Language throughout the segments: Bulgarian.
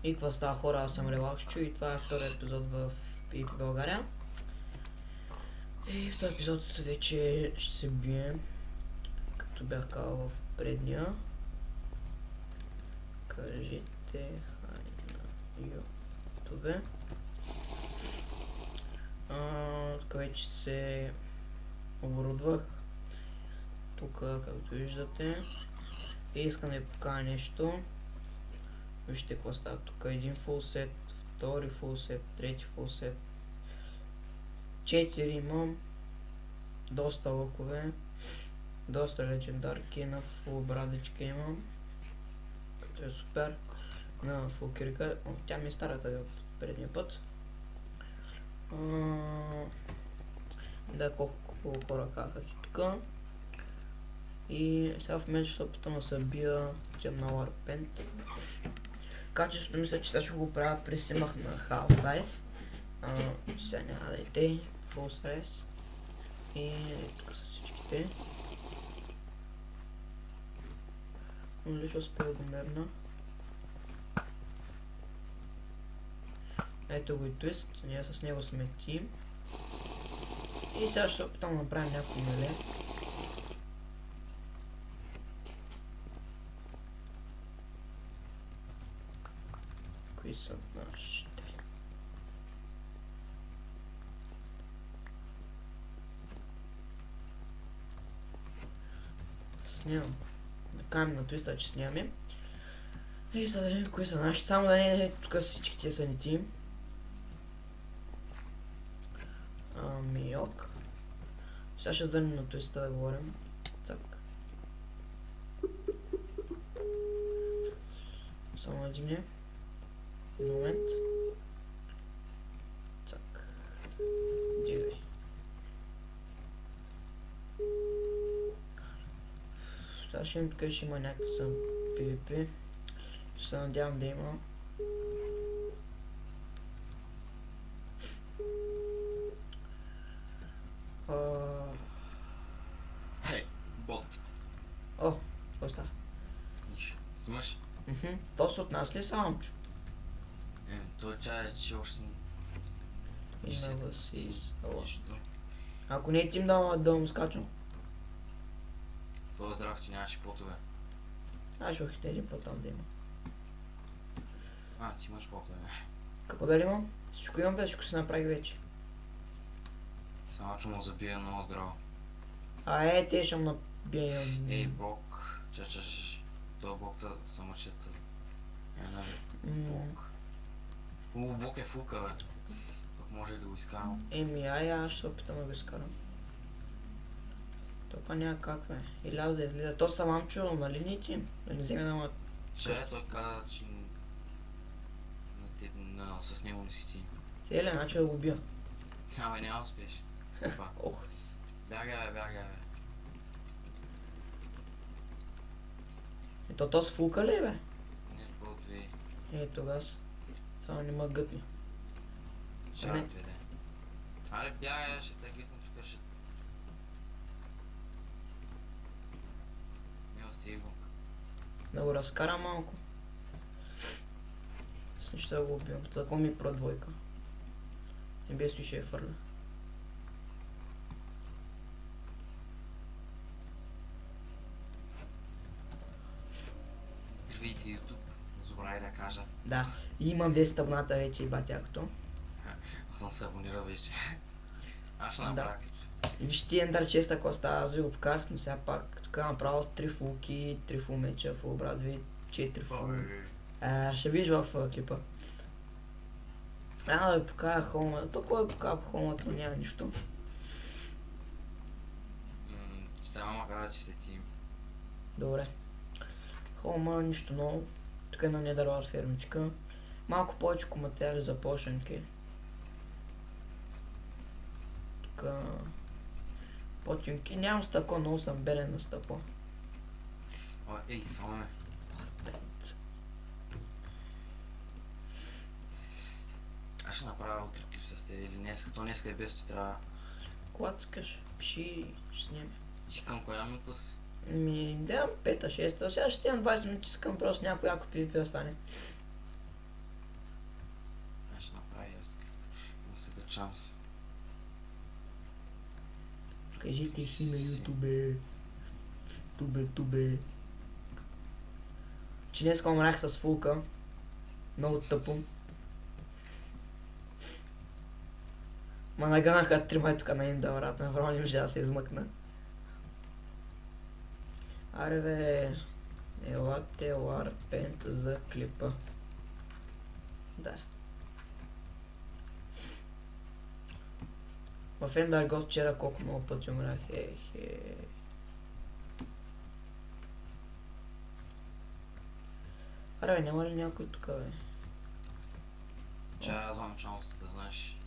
И какво става, хора, аз съм Релаксчо и това е вторият епизод в PvP България. И в този епизод вече ще се бием, както бях казал в предния. Кажете хай на YouTube. Тук вече се оборудвах. Тук, както виждате. И искам да ви покажа нещо. Вижте какво става тук. Един фул сет, втори фул сет, трети фул сет. 4 имам. Доста лъкове. Доста легендарки. На фул брадичка имам. Като е супер. На фул кирка. Тя ми е старата от предния път. Да, колко хора казах и тук. И сега в момента ще се опитам да се бия темна Warpaint. Качеството мисля, че ще го правя при симах на Half Size. Сега няма да идете Full Size. И тук са всичките. Но ли ще успея го мерна. Ето го и Twist, ние с него сме тим. И сега ще се опитам да направим някакво меле. Кои са нашите? Снимам. Да кажем на Twist, че снимаме. И сега да видим кои са нашите. Само да не е тук всички тия са ни тим. Ок. Сега ще звънем на Twist да говорим. Цак. Само един е. Един момент. Цак. Дигай. Сега ще им тук ще има някакъв съм PvP. Ще се надявам да има. Хей, бот. О, какво става? Нищо. Снимаш? То се от нас ли е Самчо? Той чай, че още Нищо. Ако не е тим да му скачам. Това е здрав, че нямаше потове. Аз ще охите един път там да има. Ти имаш потове. Какво дали имам? Всичко имам, бе, всичко се направи вече. Само че му забия много здраво. Те ще му набия. Ей, Бог. Чачаш. Това Бог самочета. Бог. Бог е фука, бе. Пък може да го изкарам. Аз ще се опитам да го изкарам. Това няма как, бе. Или аз да излиза. То Самчо, нали ни тим? Да не вземе да ма... Той каза, че с него не си ти. Сега ли, значи да го убия. Абе, няма успеш. Ох. Бягай, бе. Ето то с фулка ли, бе? Не, по-две. Тогава. Само не ма гътни. Шарат, бе, де. Това ли бягай, ще те гитна тук, ще... Милости го. Да го разкара малко. С неща да го убивам. Тако ми про двойка. Не без ще я фърля. Здравейте, YouTube. Забравяй да кажа. Да. И имам 10 абоната вече и батякото. Аз съм се абонирал вече. Аз ще направя клип. И виж ти Ендър чест, ако става, аз ви го покарах, но сега пак тук направо 3 фулки, 3 фул меча, фул брат, 4 фул. Ще виж в клипа. Да ви покажа холма. То кой покажа по холмата, няма нищо. Сега ма каза, че се тим. Добре. Холма, нищо ново. Тук е на недърват фермичка. Малко повече материали за пошенки. Тук... Потюнки. Нямам стъкло, много съм белен на стъкло. Ей, само ме. Аз ще направя утре клип с теб или днес, като днеска и без трябва. Когато искаш, пиши, ще снимем. Ти към коя минута си? Да, 5-6, сега ще имам 20 минути, искам просто някой ако PvP да стане. Чамс. Кажете хи на ютубе. Тубе. Че днес умрях с фулка. Много тъпо. Ма нагънаха трима тук на Инда, брат. Направо не може да се измъкна. Аре бе. Елате Warpaint за клипа. Да. В Endergod вчера колко много пъти умрях. Аре бе, няма ли някой тук бе? Че аз знам Чамс, да знаеш.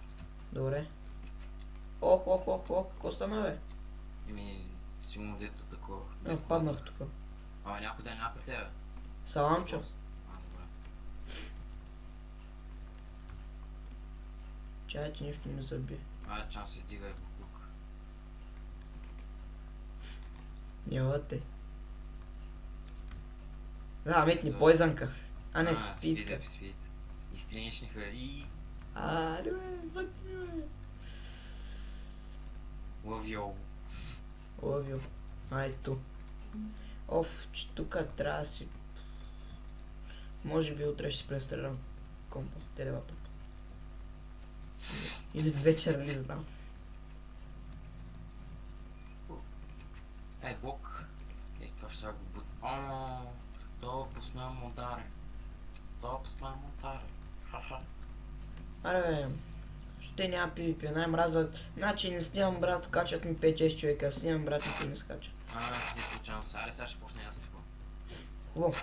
Добре. Ох, какво стана бе? Си му дето такова. Паднах тук. Ама някой да няма при тебе. Саламчо. Добре. Чай, че нищо не заби. Чамс се дигай буклук. Няма те. Да, метни поизънка. А не спитка. Спит. И страничниха и... Аре бе, мътни бе. Лъвьол. Лъвю. Айто. Оф, че тука трябва да си... Може би утре ще си престарам компа, телевата. Или вечер, не знам. Блок. Как ще го буд... Това посмя му ударе. Ха-ха. Аре бе, ще няма PvP, най-мраза. Значи не снимам брат, качат ми 5-6 човека, снимам брат и те не скачат. Не получавам се. Аре сега ще почне аз какво. Хубаво.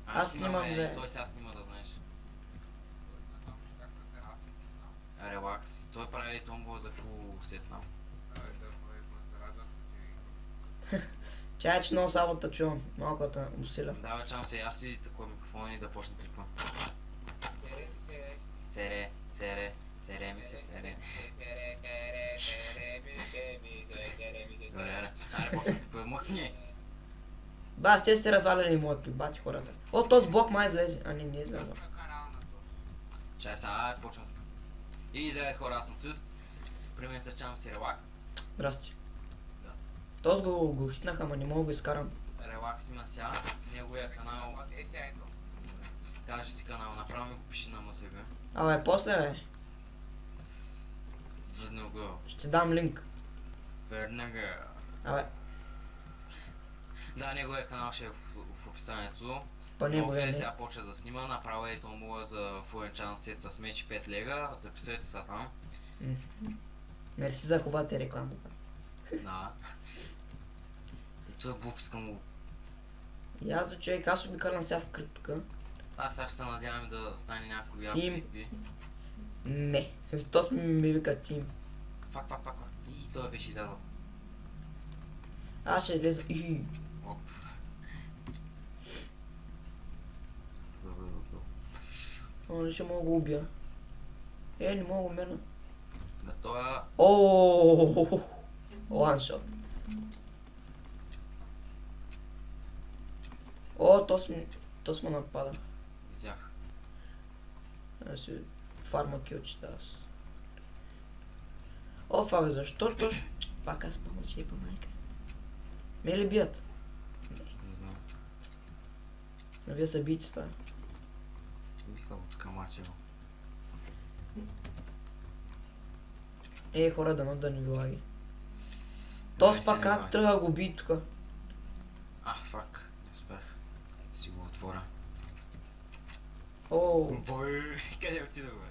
Аз снимам бе. Той сега снима да знаеш. Релакс. Той прави томбо за фул сет нам. Чай, че много слабо те чувам, малко да усиля. Давай Чамс, аз си такова микрофон и да почне трипа. Сере ми се, сере. Добре, аре почне трипа, мъхни! Ба, аз те сте разваляли моят клип, бати хората. О, този блок май излезе. А не е излезе. Чай сега, почвам. И здравейте хора, аз съм Туст. При мен са Чамс и Релакс. Здрасти. Да. Този го хитнаха, ама не мога да го изкарам. Релакс има сега, неговия канал. Кажи си канал, направо ми го пиши на МСГ. Абе, после бе, Веднага. ще дам линк. Веднага. Абе, Да, неговия канал ще е в описанието. по него е. Сега почва да снима, направо е томбола за Full Enchant сет с мечи 5 лега, записайте се там. Мерси за хубавата рекламата. Да. И този бук искам го. И аз за човек, аз обикалям сега в кръг тука. Аз сега ще се надявам да стане някой Тим. Не, то ми вика Тим. Фак. И той беше излязъл. Аз ще излеза. Оп. О, не ще мога го убия. Не мога го мерна. Бе, той е... Ооо, ланшот. О, то сме напада. Взях. Аз си фарма килчета аз. О, фабе, защо точно? Пак аз помълчи по майка. Ме ли бият? Не знам. Но вие са бийте става. Биха го така мачево. Хора, да не ви лаги. Тос пак как трябва да го бий тука? Фак. Не успях. Си го отворя. Ооо. Бой, къде отидох бе?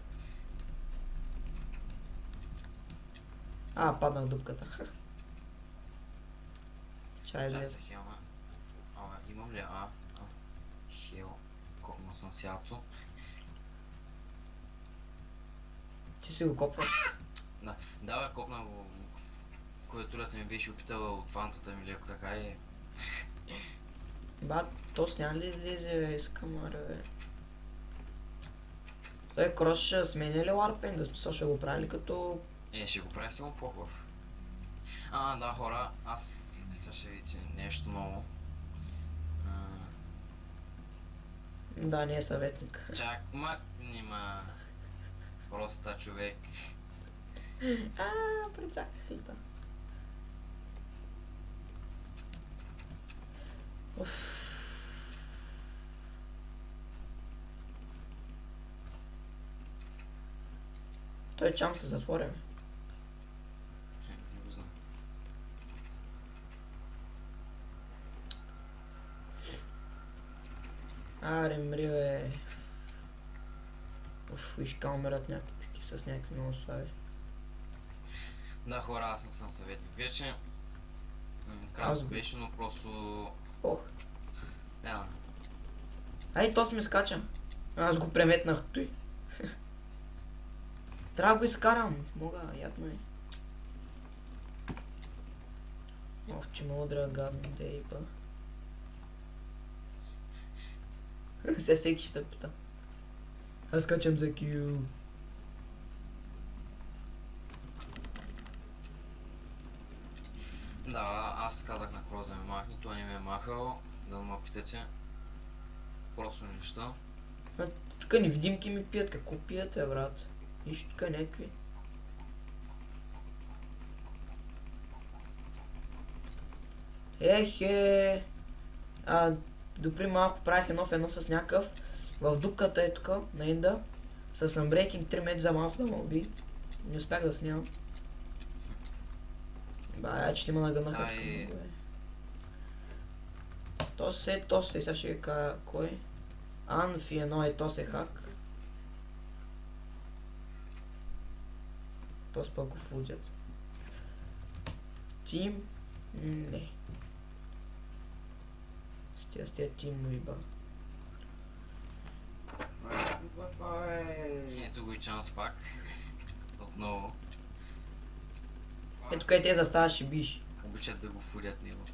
Паднах дупката. Чай да Част е хелма. Имам ли хел. Копнал съм сялото. Ти си го копваш? Да бе, копнал го. Клавиатурата ми беше опитала от ванцата ми леко така и... Бат, тос няма ли излезе бе, искам аре бе. Той Крос ще сменя ли Warpaint, да смисъл ще го прави ли като... Ще го прави сигурно по-хубав. Да хора, аз сега ще видите нещо ново. Да, не е съветник. Чак, мъкни ма. Проста човек. Прецаках ли това? Уф. Той чам се затворя, бе. Не го знам. Аре, мри, бе. Уф, виж камерат някакви с някакви много слави. Да, хора, аз не съм съветник вече. Аз Кратко го- беше, но просто... Ох. Няма. Ай, то сме скачам. Аз го преметнах той. Трябва да го изкарам. Мога, ядно е. Ох, че мудра гадно дейба. Се всеки ще пита. Аз скачам за кил. Да, аз казах на Кроз да ме махне, той не ме е махал, да ме питате. Просто неща. Тук невидимки ми пият. Какво пиете, брат? Нищо тук някакви. Ехе! Допри малко правих едно в едно с някакъв. В дупката е тук, на Инда. С Unbreaking 3 меч за малко да ме уби. Не успях да снимам. Бая, че ти ме нагънаха. Ай. То се, сега ще ви кажа кой. Анфи едно е то се хак. То пък го фудят. Тим? Не. С тия тим уиба. Ето го и Чанс пак. Отново. Ето къде те заставаш и биш. Обичат да го фудят него.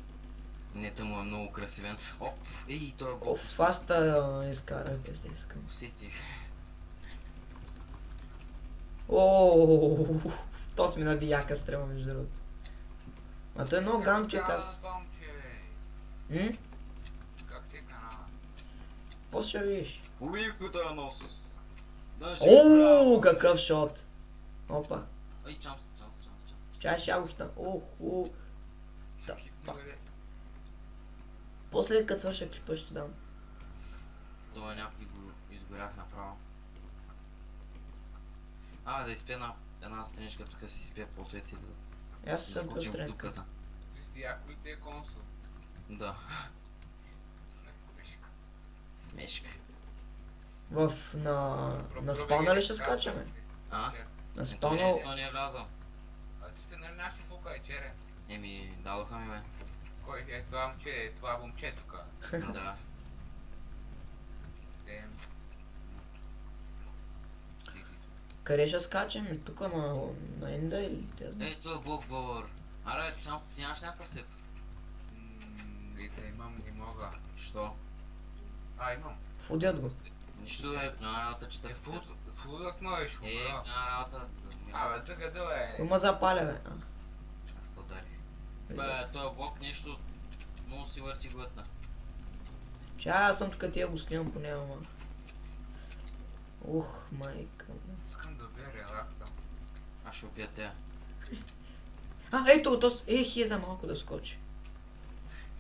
Нета му е много красивен. Оп! Ей, той е бог. Оф, аз та изкарах без да искам. Усетих. Ооо, то сме на бияка стрема между другото. А той е много гамче, аз. М? Как ти е канала? После ще видиш. Убих го този носус. Да, Ооо, какъв шот. Опа. Ай, Чанс. Чай ще го хитам. Оху. Да, Хитни, пак. бе. После като свърша клипа ще дам. Това някой го изгорях направо. Да изпия една страничка, тук си изпия плотовете и Аз да съм скочим в постренка. дупката. Ти си яко ли ти е консул? Да, Смешка. смешка. На спавна ли ще скачаме? А? На Той спавна... не е влязъл. А ти сте нали наши фука и черен? Еми, дадоха ми ме. Кой е това момче, това момче тука? Да. Дем. Къде ще скачаме? Тук на Енда или те знам? Ето блок бъбър. Аре, Чанс, ти нямаш някакъв сет? Да имам, не мога. Що? Имам. Фудят го. Нищо няма работа, че те Фудът ме е шума. няма работа. Бе, тук да бе. Има запаля, бе. Аз те удари. Бе, този блок нещо много си върти глътна. Чай, аз съм тук тия го снимам по него, ма. Ух, майка. Искам да бия релакса. Аз ще опия тея. Ето, то е за малко да скочи.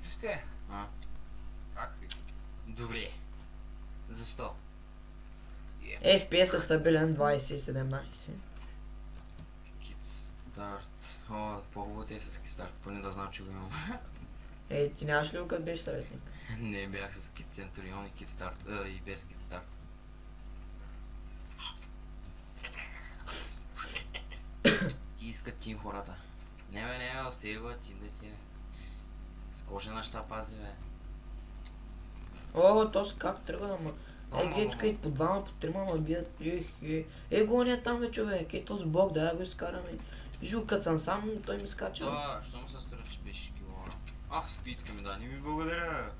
Ти сте? А? Как си? Добре. Защо? FPS е стабилен 2017. Кит старт. О, по-хубаво е с кит старт, поне да знам, че го имам. Ти нямаш ли го като беше съветник? Не, бях с кит Центурион и кит старт. И без кит старт. И искат тим хората. Не, остига го, тим да ти е. С кожена ща пази, бе. О, то с как тръгва да ма... Гледай тук и по двама, по трима ма бият. Гоня там, бе, човек. То с блок, да я го изкараме. Вижу, като съм сам, той ми скача. Това, що му се стори, че беше килора? Спитка ми да, не ми благодаря.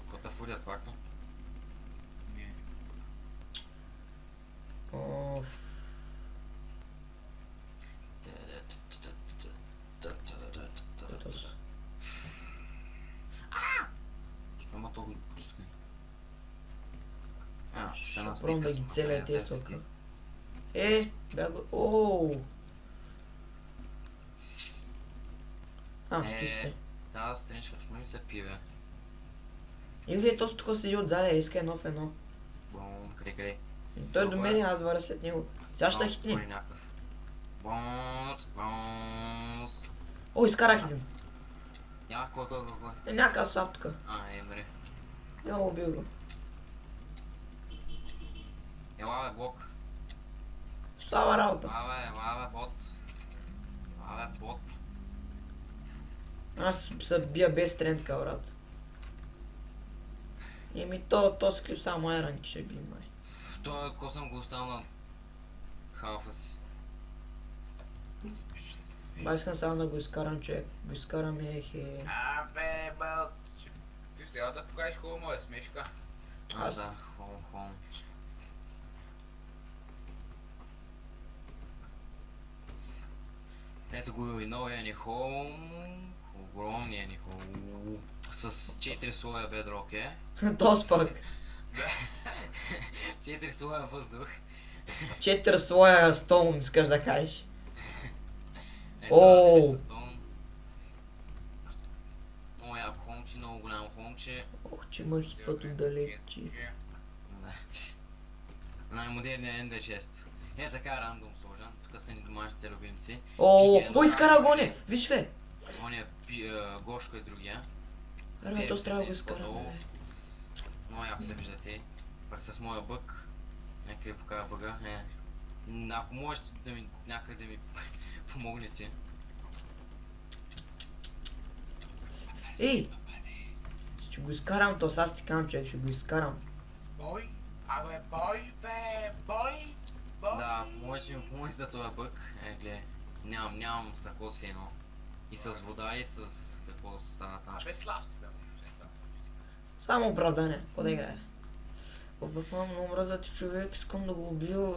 Кота фудят пак, не? Не. Оф. Що има толкова пускай? С една Пробвам спика да съм ги целя направил тези версия. сока. Бях го... Ооо! Ти сте. Тази страничка чмо ми се пие, бе. И гледай, този тук седи отзаде, иска едно в едно. Бом, къде? Той до мен и аз варя след него. Сега ще Само хитни. отвори някакъв. Бонс. О, изкарах един. Няма кой. Някакъв слаб тук. Емре. Няма убил го. Ела бе, блок. Слава работа. Ела бе, бот. Аз се бия без трендка, брат. Този клип само айранки ще би май. Той косъм го оставил на халфа си. Искам само да го изкарам, човек. Го изкарам Абе, бал. Ти ще да покажеш хубаво моя смешка. Да, хом. Ето го и новия ни хом. Огромния ни хом. С 4 слоя бедрок, Тоз пък. 4 слоя въздух. 4 слоя стоун, искаш да кажеш. Ето, Оу. 6 стон. Много яко хомче, много голямо хомче. Ох, че ма хитват отдалечи. Да. Най-модерният ND6. Така рандом сложен. Тук са ни домашните любимци. Ой, изкара го не! Виж бе! Оня Гошко е другия. Аре, то трябва да го изкарам, бе. Много яко се виждате. Пак с моя бък. Нека ви покажа бъга. Ако можете да ми някак да ми помогнете. Ей! Ще го изкарам, то аз ти казвам, човек, ще го изкарам. Бой? Абе, бой, бе, бой! Да, може да ми помогнеш за този бък. Гледай. Нямам стъкло си едно. И с вода, и с какво става там. Абе, слаб си, бе, Само оправдание, какво да играе? Обърквам много мразати човек, искам да го убия.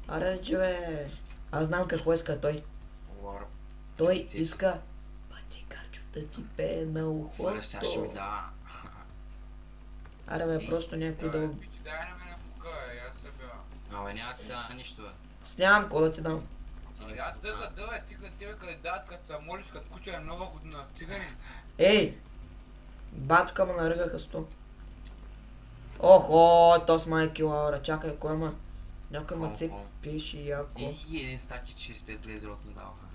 Аре, че бе. Аз знам какво иска той. Ларп. Той иска патикачо да ти пее на ухото. Сега ще ми дава. Аре бе, просто някой да... Пичи, дай на мене пука, аз се била. Абе, няма ти дава нищо, бе. Снямам, какво да ти дам. Аз дъга, тикна тебе къде дадат, като се молиш, като куча на нова година. Цигани. Ей! Батука ме наръгаха 100. Охо, то с майки Лаура, чакай, кой ма? Някой ма цеп пише яко. И един стаки 45 блейзерот ми даваха.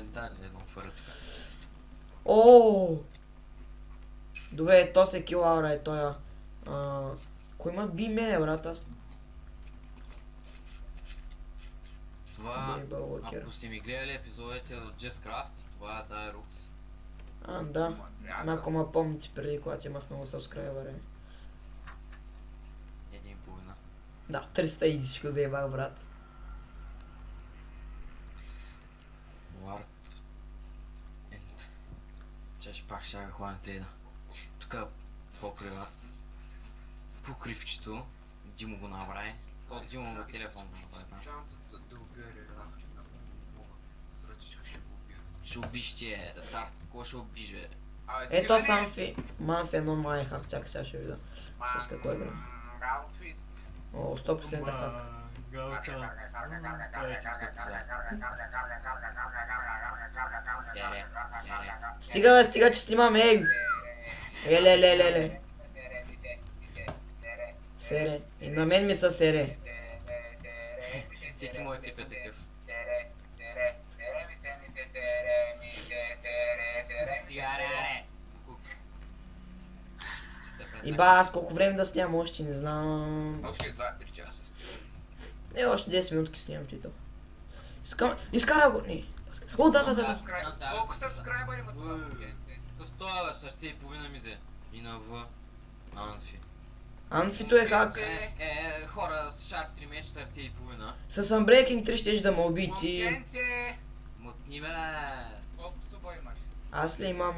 Да, едно фъра тук. Ооо! Добре, то се килаура е тоя. Кой ма би мене, брат, аз? Това, Бейба Локер. ако сте ми гледали епизодите от Just Craft, това е тая Рукс. Да. Малко ма помните преди, когато имах много сабскрайбъри. Един половина. Да, 300 и всичко заебах, брат. Warp. Чеш пак ще ага хладен трейда. Тук покрива. Покривчето. Димо го направи. То Димо на телефон го направи. Шансът да убия релакче на мога. С ръчичка ще го убия. Ще убиш ти Тарт. Кой ще убиш, бе? Ето Манфи едно май хак, чакай сега ще видя. С какво игра? Гаутфист. О, 100% хак. Сере. Стига бе, стига, че снимам, ей! Ле. Сере. И на мен ми са сере. Всеки мой тип е такъв. Стига, аре! И ба, аз колко време да снимам още, не знам. Още 2-3 часа. Не, още 10 минутки снимам тито. Изкара го, не. О, да. Колко сабскрайбъри има това? В това бе, сърце и половина мизе. И на В. Анфи. Анфито е хак. Хора с шарп 3 меч, сърце и половина. С Unbreaking 3 щеш да ме уби ти. Момченце! Мътни бе. Колко суба имаш? Аз ли имам,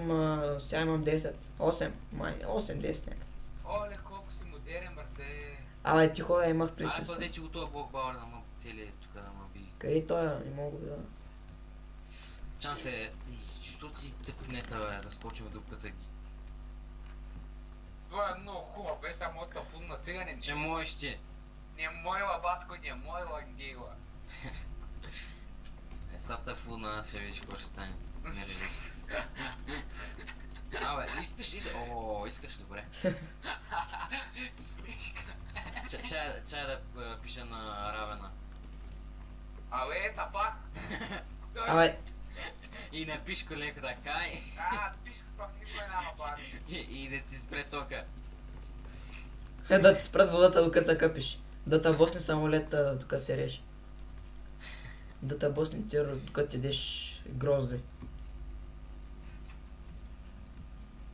сега имам 10. 8, май, 8-10 някак. Оле, колко си модерен, брате. Абе, тихо бе, имах Аре, причеса. пазе, че го това блокбауър да ма цели тук да ма би. Къде той е? Не мога да... Шанс е... Що си тъпнета бе, да скочим в дупката ги. Това е много хубаво, е само от фунна. Сега не... Че можеш ти. Не мойла, батко, не мойла, ангела. Сата фулна, аз ще видиш какво ще стане. Не режеш. Абе, искаш. О, искаш, добре. Смешка. Чай да пиша на Равена. Абе, ета пак. Абе, И напиш колеко така Пишка пак никой няма пак. и да ти спре тока. да ти спрат водата докато се къпиш. Да те босне самолета докато се режи. Да те босне тиро докато ядеш грозде.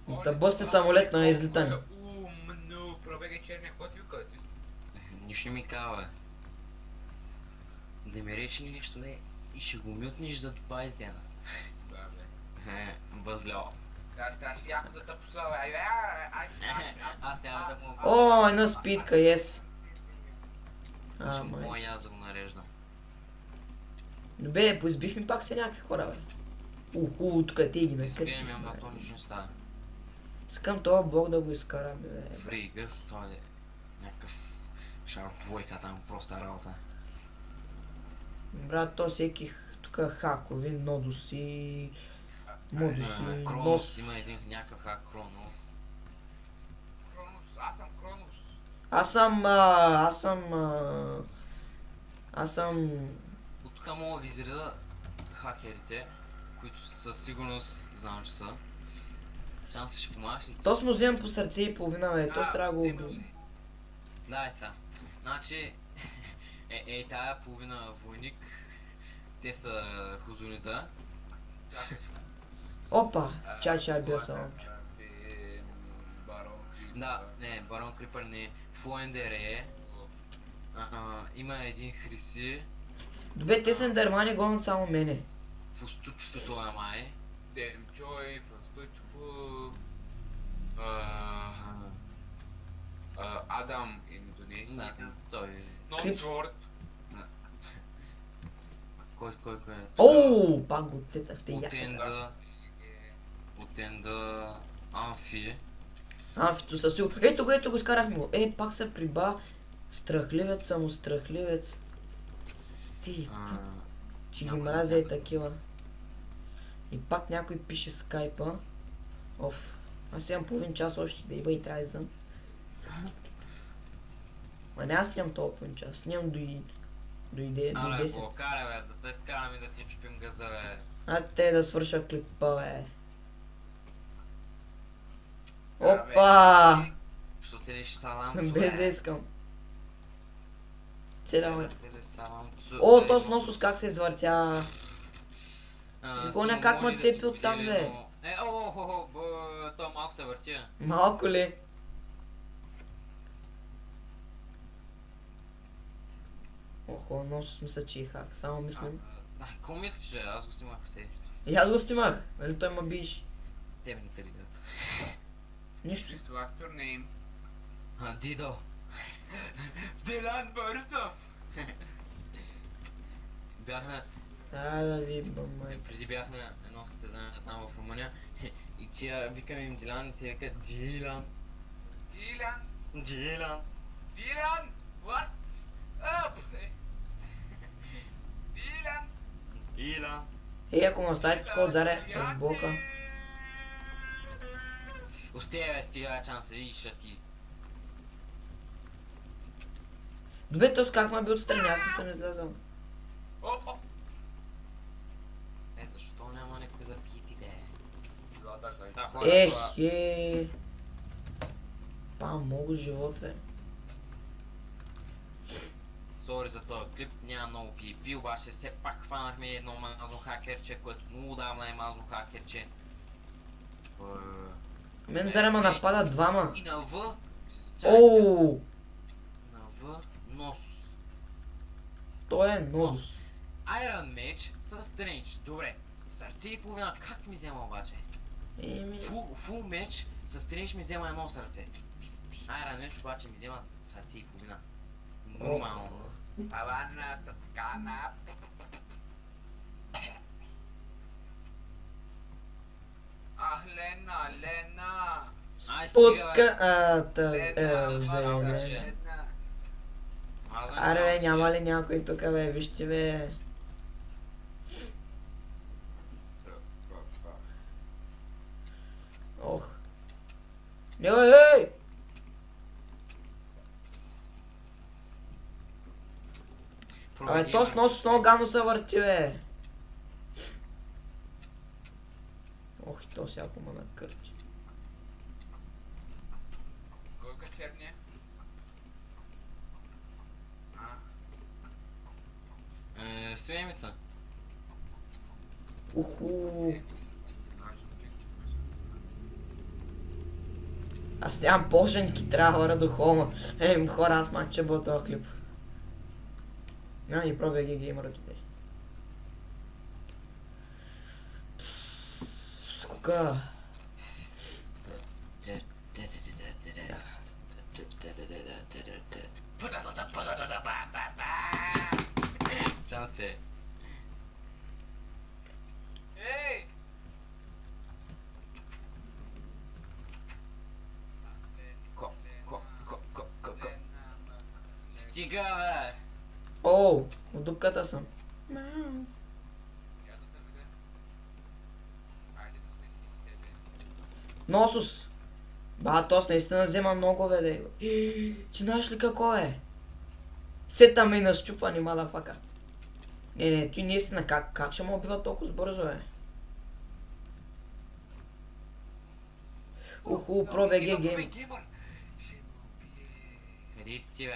Да те босне самолет на излитане. Умно, пробегай черния кот и който сте. Нищо ми кава. Да ми рече нещо и ще го мютнеш за 20 дена. Да, бе. Възляо. Да, ставаш яко да те послава. Аз трябва да му... О, една спитка, yes. Ще Май. мога и аз да го нареждам. Добре, поизбих ми пак се някакви хора, бе. Тук ти ги накърти. Избием, ама то нищо не става. Искам този блок да го изкарам, бе. Фригъс, той е някакъв шарплойка там, проста работа. Брат, то всеки тук хакови, нодоси, модуси, нос. Кронос, има един някакъв хак Кронос. Кронус, аз съм Кронус. Аз съм... От тук мога да изреда хакерите, които със сигурност знам, че са. Шанса ще помагаш ли? То сме вземам по сърце и половина, бе. То трябва да го вземам убим. ли? Дай сега. Значи, тая половина войник, те са хузунита. Опа! Чай, бил съм. Барон Крипър. Да, не, Барон Крипър не, Флоендер е. Има един Хриси, Добре, те са ендермани, гонят само мене. Фустучето е май. Демчой, Фъстучко, Адам Индонезия, Да, той... Нонджорд. Кой е? Оу, пак го тетахте яка. Отенда... Амфи. Амфито със сигурно. Ето го изкарахме го. Пак се приба. Страхливец, само страхливец. Ти, че ги мразя и такива. И пак някой пише скайпа. Аз имам половин час още да иба и трябва да изъм. Ма не, аз нямам толкова половин час. Нямам до 10. го кара, бе, да изкарам и да ти чупим газа, бе. Те да свърша клипа, бе. Да, бе. Опа! Що целиш саламчо, Без да искам. Целя. О, То с носос как се извъртя. Гоня как ме цепи оттам, бе. То малко се върти. Малко ли? Охо, носос мисля, че и хак. Само мислим. Какво мислиш, бе? Аз го снимах все. И аз го снимах. Нали той ма биш? Те ми не те гледат. Нищо. Чисто актор name. Дидо. Делян Борисов. Бях на... Да ви бамай. Преди бях на едно състезание там в Румъния и тия викаме им Дилян и те викат Дилан. Дилан. Дилан. What up? Дилан. Ако ме оставите така отзаре с блока. Остия, бе, стига чанса, видиш ти. Добре, то с как ме би отстрани, аз не съм излязал. Опа. Защо няма някой за пипи, бе? Да, Много живот, бе. Сори за този клип, няма много PvP, обаче все пак хванахме едно мазно хакерче, което много давна е мазно хакерче. Мен заре ме напада двама. И на В... Оу! На В... Носус. Той е нодус. Iron Mage с Strange. Добре. Сърце и половина, как ми взема обаче? Full Mage с Strange ми взема едно сърце. Iron Mage обаче ми взема сърце и половина. Нормално. Авана, тъпкана. Лена. Ай, стига, бе. Зеле. Аре бе, няма ли някой тук бе, вижте бе. Ох. Ей! Абе, то с нос много гадно се върти бе. Ох, и то всяко ма накърти. Кой катерния? Свей ми са. Уху. Аз нямам поженки, трябва хора до хома. Хора, аз мача бъл този клип. И пробвай ги геймърът бе. Сука. Чан се. Ей! Стига, бе! Оу, от дупката съм. Я да те видя. Айде да сме тебе. Носус! Ба, тос наистина взема много бе да. Ти знаеш ли какво е? Сета ме на счупване, мадафака. Не, ти наистина как ще му убива толкова бързо бе? Уху, пробег геймър. Ще го убие. Къде си ти, бе?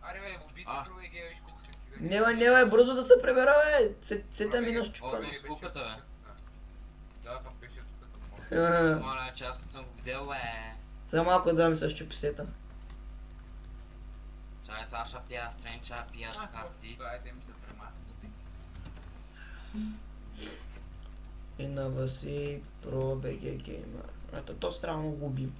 Аре бе, убийте пробег геймър, виж колко се стига. Не бе, бързо да се прибера бе. Сета ми на О, счупване. то с луката, бе. Да, пък беше тук като Моля, че аз съм го видел, бе. За малко да ми се счупи сета. Чай, Саша пия, стренча пия, така спи. Айде ми се премахнат. И на Васи пробег геймър. Ето, то странно го убим.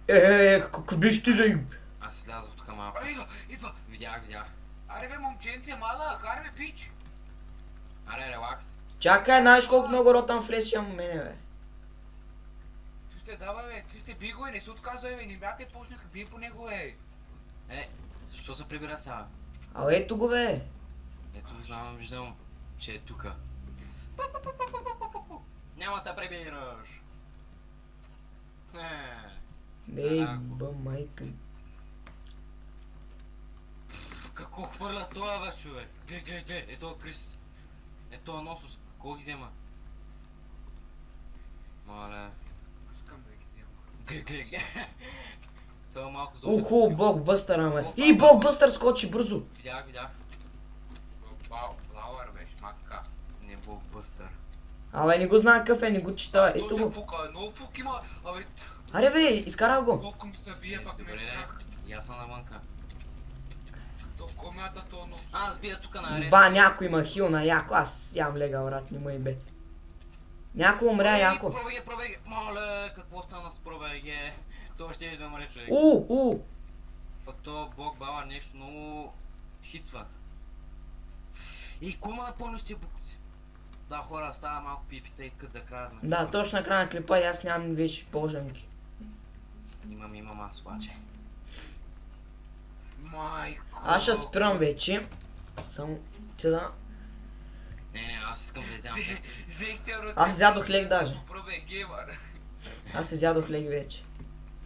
Да, Какво биш ти ли? аз излязох тук малко. Идва! Видях. Аре бе, момченце, малък, аре бе, пич! Аре, релакс. Чакай, знаеш колко много ротан флеш имам у мене бе. Твисте, давай бе, твисте, би го, не се отказвай бе, не бяте почнаха, би по него бе. Защо се прибира сега? А ето го бе. Ето, виждам, че е тука. Няма да се прибираш. Ей, ба майка. Какво хвърля това, бе, човек? Глед, ето Крис. Ето Носус, кой ги взема? Мале. Искам да ги взема. Глед. Това е малко зомби. Уху, блокбъстър, ме. И блокбъстър скочи бързо. Видях. Флауър бе, шматка. Не блокбъстър. Абе, не го знае какъв е, не го чета. Ето Този го. фук, много фук има, абе, Аре бе, изкарал го. колко ми се бие, пак ме Добре, страх. и аз съм навънка. Толкова мята то нос. Аз бия тука на ред. Ба, някой има хил на яко, аз ям лега, брат, не му и бе. Някой умря яко. Пробеге. Мале, какво стана с пробеге? Това ще да умре, човек. Пък то Бог Бавар нещо много хитва. И кума напълно с тия букуци. Да, хора, става малко пипита и кът за края. Да, точно на края на клипа и аз нямам вече поженки. Имам аз обаче. Майко. Аз ще спирам вече. Само да. Не, аз искам да изям. Аз изядох лек даже. Пробег геймър. Аз изядох лек вече.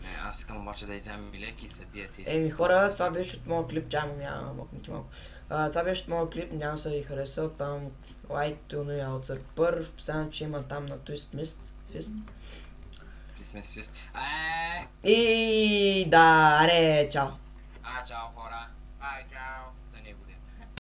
Не, аз искам обаче да изям милеки и се бият и Еми хора, това беше от моят клип, чай му няма мокнати малко. Това беше от моят клип, няма да ви харесал, там лайк, тилно и ауцър първ, писано, че има там на Twist Mist. Свист. И да, аре, чао.